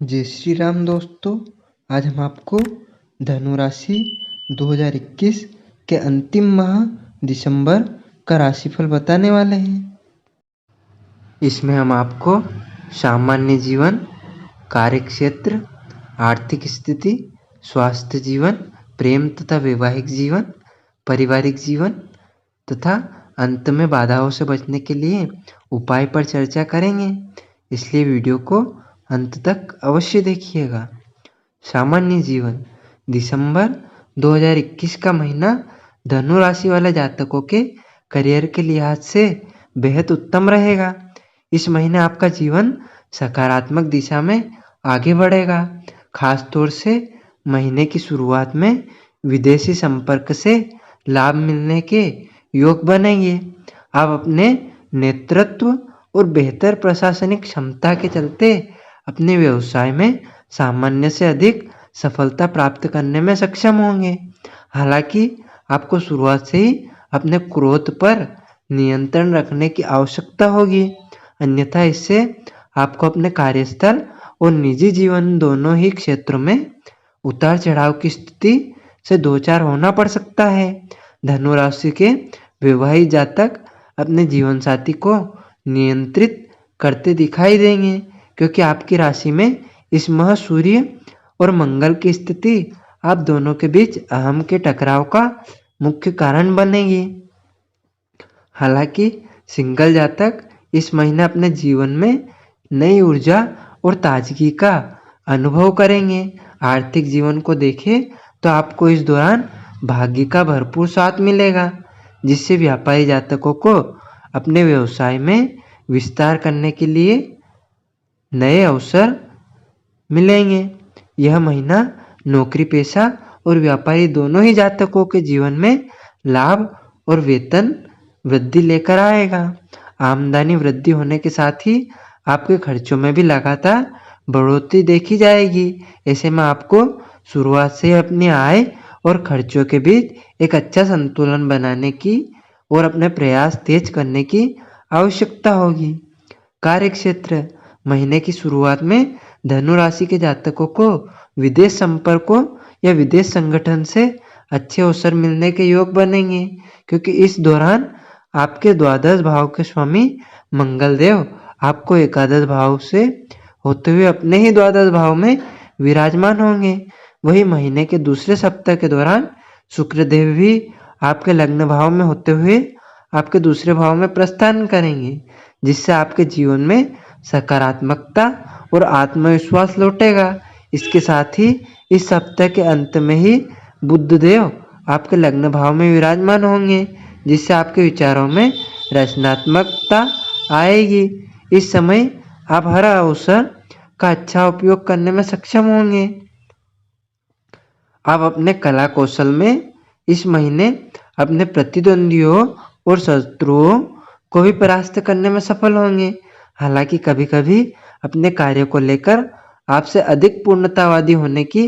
जय श्री राम दोस्तों। आज हम आपको धनु राशि 2021 के अंतिम माह दिसंबर का राशिफल बताने वाले हैं। इसमें हम आपको सामान्य जीवन, कार्यक्षेत्र, आर्थिक स्थिति, स्वास्थ्य जीवन, प्रेम तथा वैवाहिक जीवन, पारिवारिक जीवन तथा अंत में बाधाओं से बचने के लिए उपाय पर चर्चा करेंगे, इसलिए वीडियो को अंत तक अवश्य देखिएगा। सामान्य जीवन, दिसंबर 2021 का महीना धनु राशि वाले जातकों के करियर के लिहाज से बेहद उत्तम रहेगा। इस महीने आपका जीवन सकारात्मक दिशा में आगे बढ़ेगा। खास तौर से महीने की शुरुआत में विदेशी संपर्क से लाभ मिलने के योग बनेंगे। आप अपने नेतृत्व और बेहतर प्रशासनिक क्षमता के चलते अपने व्यवसाय में सामान्य से अधिक सफलता प्राप्त करने में सक्षम होंगे। हालांकि आपको शुरुआत से ही अपने क्रोध पर नियंत्रण रखने की आवश्यकता होगी, अन्यथा इससे आपको अपने कार्यस्थल और निजी जीवन दोनों ही क्षेत्रों में उतार चढ़ाव की स्थिति से दो चार होना पड़ सकता है। धनु राशि के वैवाहिक जातक अपने जीवन साथी को नियंत्रित करते दिखाई देंगे, क्योंकि आपकी राशि में इस माह सूर्य और मंगल की स्थिति आप दोनों के बीच अहम के टकराव का मुख्य कारण बनेगी। हालांकि सिंगल जातक इस महीने अपने जीवन में नई ऊर्जा और ताजगी का अनुभव करेंगे। आर्थिक जीवन को देखें तो आपको इस दौरान भाग्य का भरपूर साथ मिलेगा, जिससे व्यापारी जातकों को अपने व्यवसाय में विस्तार करने के लिए नए अवसर मिलेंगे। यह महीना नौकरी पेशा और व्यापारी दोनों ही जातकों के जीवन में लाभ और वेतन वृद्धि लेकर आएगा। आमदनी वृद्धि होने के साथ ही आपके खर्चों में भी लगातार बढ़ोतरी देखी जाएगी। ऐसे में आपको शुरुआत से अपनी आय और खर्चों के बीच एक अच्छा संतुलन बनाने की और अपने प्रयास तेज करने की आवश्यकता होगी। कार्यक्षेत्र, महीने की शुरुआत में धनु राशि के जातकों को विदेश संपर्कों या विदेश संगठन से अच्छे अवसर मिलने के योग बनेंगे, क्योंकि इस दौरान आपके द्वादश भाव के स्वामी मंगल देव आपको एकादश भाव से होते हुए अपने ही द्वादश भाव में विराजमान होंगे। वही महीने के दूसरे सप्ताह के दौरान शुक्र देव भी आपके लग्न भाव में होते हुए आपके दूसरे भाव में प्रस्थान करेंगे, जिससे आपके जीवन में सकारात्मकता और आत्मविश्वास लौटेगा। इसके साथ ही इस सप्ताह के अंत में ही बुध देव आपके लग्न भाव में विराजमान होंगे, जिससे आपके विचारों में रचनात्मकता आएगी। इस समय आप हर अवसर का अच्छा उपयोग करने में सक्षम होंगे। आप अपने कला कौशल में इस महीने अपने प्रतिद्वंदियों और शत्रुओं को भी परास्त करने में सफल होंगे। हालांकि कभी कभी अपने कार्य को लेकर आपसे अधिक पूर्णतावादी होने की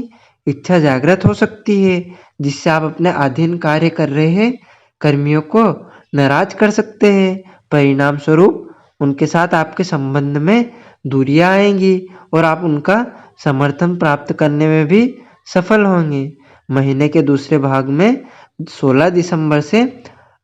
इच्छा जागृत हो सकती है, जिससे आप अपने अधीन कार्य कर रहे कर्मियों को नाराज कर सकते हैं। परिणाम स्वरूप उनके साथ आपके संबंध में दूरियां आएंगी और आप उनका समर्थन प्राप्त करने में भी सफल होंगे। महीने के दूसरे भाग में 16 दिसंबर से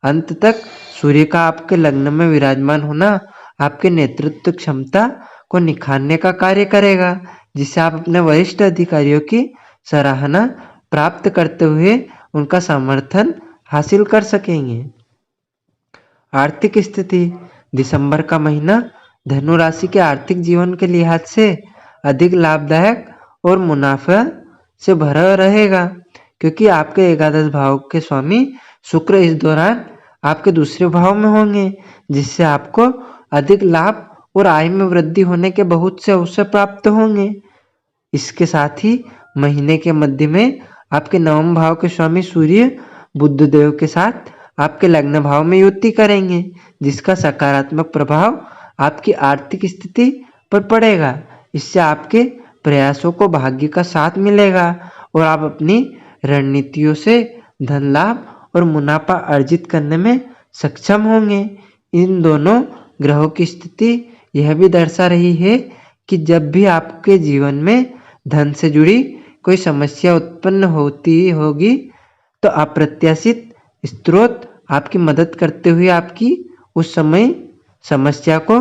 अंत तक सूर्य का आपके लग्न में विराजमान होना आपके नेतृत्व क्षमता को निखारने का कार्य करेगा, जिससे आप अपने वरिष्ठ अधिकारियों की सराहना प्राप्त करते हुए उनका समर्थन हासिल कर सकेंगे। आर्थिक स्थिति, दिसंबर का महीना धनु राशि के आर्थिक जीवन के लिहाज से अधिक लाभदायक और मुनाफा से भरा रहेगा, क्योंकि आपके एकादश भाव के स्वामी शुक्र इस दौरान आपके दूसरे भाव में होंगे, जिससे आपको अधिक लाभ और आय में वृद्धि होने के बहुत से अवसर प्राप्त होंगे। इसके साथ ही महीने के मध्य में आपके नवम भाव के स्वामी सूर्य बुध देव के साथ आपके लग्न भाव में युति करेंगे, जिसका सकारात्मक प्रभाव आपकी आर्थिक स्थिति पर पड़ेगा। इससे आपके प्रयासों को भाग्य का साथ मिलेगा और आप अपनी रणनीतियों से धन लाभ और मुनाफा अर्जित करने में सक्षम होंगे। इन दोनों ग्रहों की स्थिति यह भी दर्शा रही है कि जब भी आपके जीवन में धन से जुड़ी कोई समस्या उत्पन्न होती होगी तो अप्रत्याशित स्रोत आपकी मदद करते हुए आपकी उस समय समस्या को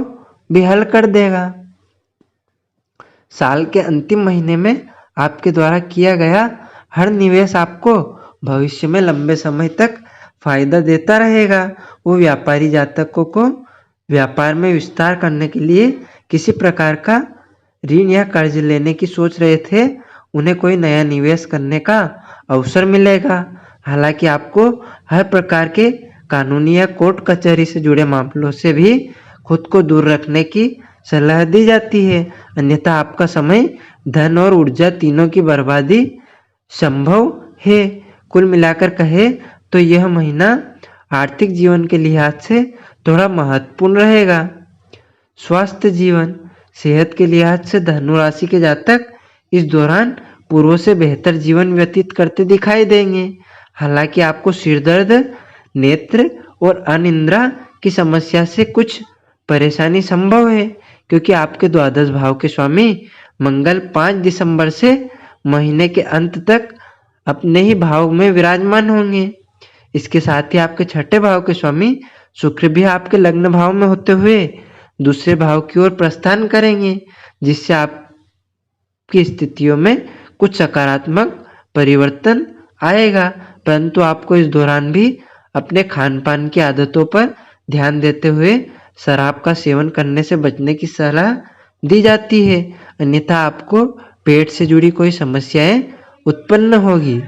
भी हल कर देगा। साल के अंतिम महीने में आपके द्वारा किया गया हर निवेश आपको भविष्य में लंबे समय तक फायदा देता रहेगा। वो व्यापारी जातकों को व्यापार में विस्तार करने के लिए किसी प्रकार का ऋण या कर्ज लेने की सोच रहे थे, उन्हें कोई नया निवेश करने का अवसर मिलेगा। हालांकि आपको हर प्रकार के कानूनी या कोर्ट कचहरी से जुड़े मामलों से भी खुद को दूर रखने की सलाह दी जाती है, अन्यथा आपका समय, धन और ऊर्जा तीनों की बर्बादी संभव है। कुल मिलाकर कहे तो यह महीना आर्थिक जीवन के लिहाज से थोड़ा महत्वपूर्ण रहेगा। स्वास्थ्य जीवन, सेहत के लिहाज से धनु राशि के जातक इस दौरान पूर्व से बेहतर जीवन व्यतीत करते दिखाई देंगे। हालांकि आपको सिर दर्द, नेत्र और अनिद्रा की समस्या से कुछ परेशानी संभव है, क्योंकि आपके द्वादश भाव के स्वामी मंगल 5 दिसंबर से महीने के अंत तक अपने ही भाव में विराजमान होंगे। इसके साथ ही आपके छठे भाव के स्वामी शुक्र भी आपके लग्न भाव में होते हुए दूसरे भाव की ओर प्रस्थान करेंगे, जिससे आपकी स्थितियों में कुछ सकारात्मक परिवर्तन आएगा। परंतु आपको इस दौरान भी अपने खान पान की आदतों पर ध्यान देते हुए शराब का सेवन करने से बचने की सलाह दी जाती है, अन्यथा आपको पेट से जुड़ी कोई समस्याएं उत्पन्न होगी।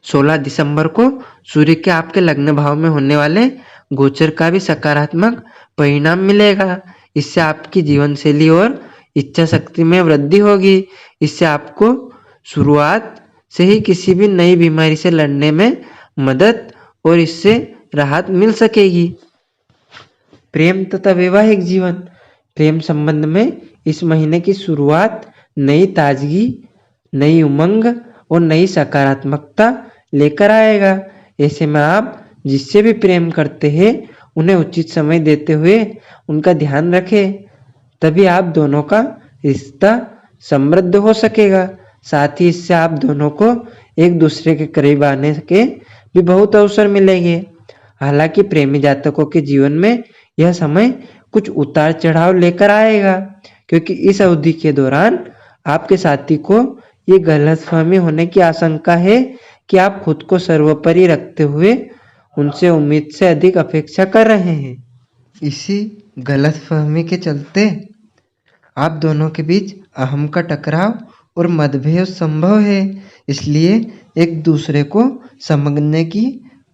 16 दिसंबर को सूर्य के आपके लग्न भाव में होने वाले गोचर का भी सकारात्मक परिणाम मिलेगा। इससे आपकी जीवन शैली और इच्छा शक्ति में वृद्धि होगी। इससे आपको शुरुआत से ही किसी भी नई बीमारी से लड़ने में मदद और इससे राहत मिल सकेगी। प्रेम तथा वैवाहिक जीवन, प्रेम संबंध में इस महीने की शुरुआत नई ताजगी, नई उमंग और नई सकारात्मकता लेकर आएगा। ऐसे में आप जिससे भी प्रेम करते हैं उन्हें उचित समय देते हुए उनका ध्यान रखें, तभी आप दोनों का रिश्ता समृद्ध हो सकेगा। साथ ही इससे आप दोनों को एक दूसरे के करीब आने के भी बहुत अवसर मिलेंगे। हालांकि प्रेमी जातकों के जीवन में यह समय कुछ उतार चढ़ाव लेकर आएगा, क्योंकि इस अवधि के दौरान आपके साथी को ये गलतफहमी होने की आशंका है कि आप खुद को सर्वोपरि रखते हुए उनसे उम्मीद से अधिक अपेक्षा कर रहे हैं। इसी गलतफहमी के चलते आप दोनों के बीच अहम का टकराव और मतभेद संभव है। इसलिए एक दूसरे को समझने की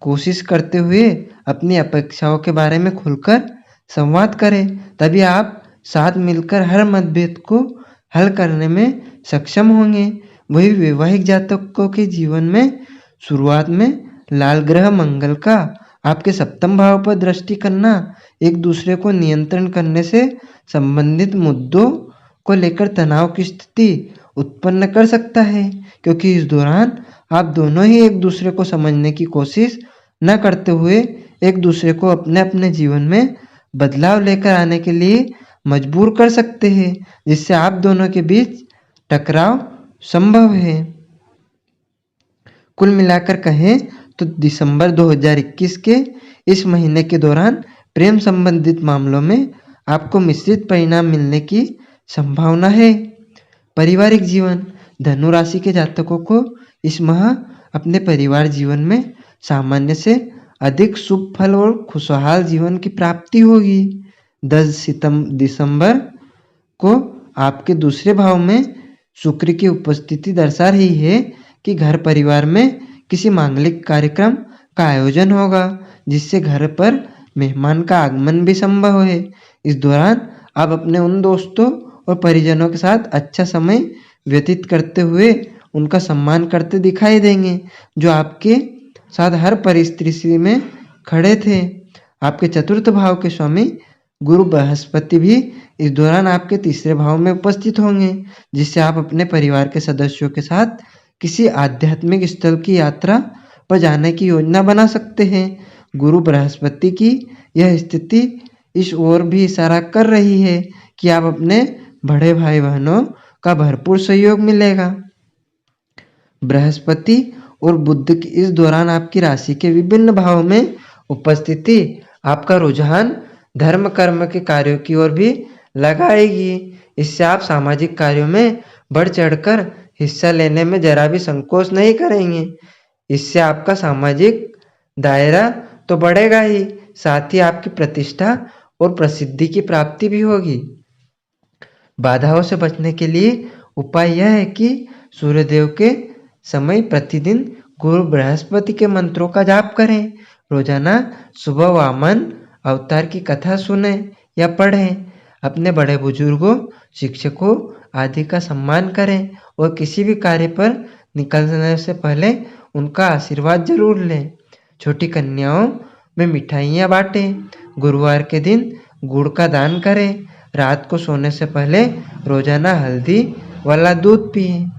कोशिश करते हुए अपनी अपेक्षाओं के बारे में खुलकर संवाद करें, तभी आप साथ मिलकर हर मतभेद को हल करने में सक्षम होंगे। वही वैवाहिक जातकों के जीवन में शुरुआत में लाल ग्रह मंगल का आपके सप्तम भाव पर दृष्टि करना एक दूसरे को नियंत्रण करने से संबंधित मुद्दों को लेकर तनाव की स्थिति उत्पन्न कर सकता है, क्योंकि इस दौरान आप दोनों ही एक दूसरे को समझने की कोशिश न करते हुए एक दूसरे को अपने अपने जीवन में बदलाव लेकर आने के लिए मजबूर कर सकते हैं, जिससे आप दोनों के बीच टकराव संभव है। कुल मिलाकर कहें तो दिसंबर 2021 के इस महीने के दौरान प्रेम संबंधित मामलों में आपको मिश्रित परिणाम मिलने की संभावना है। पारिवारिक जीवन, धनु राशि के जातकों को इस माह अपने परिवार जीवन में सामान्य से अधिक शुभ फल और खुशहाल जीवन की प्राप्ति होगी। 10 दिसंबर को आपके दूसरे भाव में शुक्र की उपस्थिति दर्शा रही है कि घर परिवार में किसी मांगलिक कार्यक्रम का आयोजन होगा, जिससे घर पर मेहमान का आगमन भी संभव है। इस दौरान आप अपने उन दोस्तों और परिजनों के साथ अच्छा समय व्यतीत करते हुए उनका सम्मान करते दिखाई देंगे, जो आपके साथ हर परिस्थिति में खड़े थे। आपके चतुर्थ भाव के स्वामी गुरु बृहस्पति भी इस दौरान आपके तीसरे भाव में उपस्थित होंगे, जिससे आप अपने परिवार के सदस्यों के साथ किसी आध्यात्मिक स्थल की यात्रा पर जाने की योजना बना सकते हैं। गुरु बृहस्पति की यह स्थिति इस ओर भी इशारा कर रही है कि आप अपने बड़े भाई बहनों का भरपूर सहयोग मिलेगा। बृहस्पति और बुध की इस दौरान आपकी राशि के विभिन्न भावों में उपस्थिति आपका रुझान धर्म कर्म के कार्यों की ओर भी लगाएगी। इससे आप सामाजिक कार्यों में बढ़ चढ़कर हिस्सा लेने में जरा भी संकोच नहीं करेंगे। इससे आपका सामाजिक दायरा तो बढ़ेगा ही, साथ ही आपकी प्रतिष्ठा और प्रसिद्धि की प्राप्ति भी होगी। बाधाओं से बचने के लिए उपाय यह है कि सूर्यदेव के समय प्रतिदिन गुरु बृहस्पति के मंत्रों का जाप करें। रोजाना सुबह वामन अवतार की कथा सुने या पढ़ें। अपने बड़े बुजुर्गों, शिक्षकों आदि का सम्मान करें और किसी भी कार्य पर निकलने से पहले उनका आशीर्वाद जरूर लें। छोटी कन्याओं में मिठाइयाँ बांटें। गुरुवार के दिन गुड़ का दान करें। रात को सोने से पहले रोजाना हल्दी वाला दूध पिएं।